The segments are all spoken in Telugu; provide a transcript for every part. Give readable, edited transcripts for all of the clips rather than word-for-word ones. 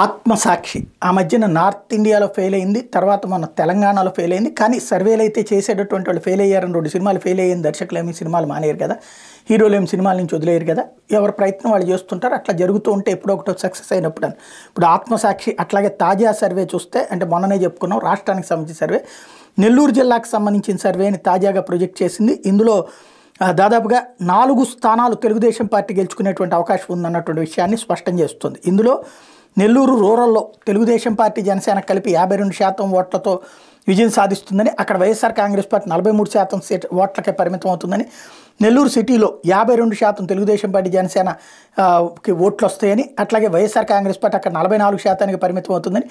ఆత్మసాక్షి ఆ మధ్యన నార్త్ ఇండియాలో ఫెయిల్ అయింది. తర్వాత మన తెలంగాణలో ఫెయిల్ అయింది. కానీ సర్వేలు అయితే చేసేటటువంటి వాళ్ళు ఫెయిల్ అయ్యారని 2 సినిమాలు ఫెయిల్ అయ్యింది. దర్శకులు ఏమి సినిమాలు మానేయరు కదా, హీరోలు ఏమి సినిమాల నుంచి వదిలేయరు కదా, ఎవరి ప్రయత్నం వాళ్ళు చేస్తుంటారు. అట్లా జరుగుతూ ఉంటే ఎప్పుడో ఒకటో సక్సెస్ అయినప్పుడు అని. ఇప్పుడు ఆత్మసాక్షి అట్లాగే తాజా సర్వే చూస్తే, అంటే మొన్ననే చెప్పుకున్నాం రాష్ట్రానికి సంబంధించిన సర్వే, నెల్లూరు జిల్లాకు సంబంధించిన సర్వేని తాజాగా ప్రొజెక్ట్ చేసింది. ఇందులో దాదాపుగా 4 స్థానాలు తెలుగుదేశం పార్టీ గెలుచుకునేటువంటి అవకాశం ఉందన్నటువంటి విషయాన్ని స్పష్టం చేస్తుంది. ఇందులో నెల్లూరు రూరల్లో తెలుగుదేశం పార్టీ జనసేన కలిపి 52% ఓట్లతో విజయం సాధిస్తుందని, అక్కడ వైఎస్ఆర్ కాంగ్రెస్ పార్టీ 43% ఓట్లకే పరిమితం అవుతుందని, నెల్లూరు సిటీలో 52% తెలుగుదేశం పార్టీ జనసేన కి ఓట్లు వస్తాయని, అట్లాగే వైఎస్ఆర్ కాంగ్రెస్ పార్టీ అక్కడ 44%కి పరిమితం అవుతుందని,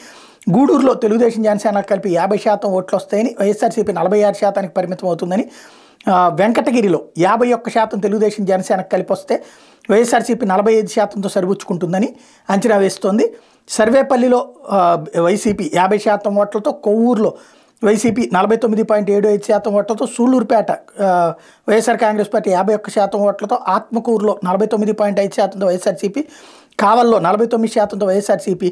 గూడూరులో తెలుగుదేశం జనసేన కలిపి 50% ఓట్లు వస్తాయని, వైఎస్ఆర్సీపీ 46%కి పరిమితం అవుతుందని, వెంకటగిరిలో 51% తెలుగుదేశం జనసేనకు కలిపి వస్తే వైఎస్ఆర్సీపీ 45%తో సరిపుచ్చుకుంటుందని అంచనా వేస్తోంది. సర్వేపల్లిలో వైసీపీ 50% ఓట్లతో, కొవ్వూరులో వైసీపీ 49.75% ఓట్లతో, సూళ్లూరుపేట వైఎస్ఆర్ కాంగ్రెస్ పార్టీ 51% ఓట్లతో, ఆత్మకూరులో 49.5%తో వైఎస్ఆర్సీపీ, కావల్లో 49%తో వైఎస్ఆర్సీపీ,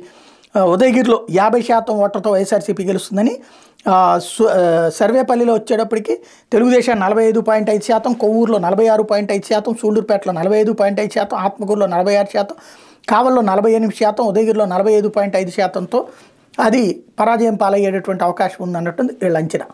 ఉదయగిరిలో 50% ఓట్లతో వైఎస్ఆర్సీపీ గెలుస్తుందని, సర్వేపల్లిలో వచ్చేటప్పటికి తెలుగుదేశం 45.5%, కొవ్వూరులో 46.5%, సూళ్లూరుపేటలో 45.5%, ఆత్మకూరులో 46%, కావల్లో 48%, ఉదయగిరిలో 45.5%తో అది పరాజయం పాలయ్యేటటువంటి అవకాశం ఉందన్నట్టు వీళ్ళ అంచనా.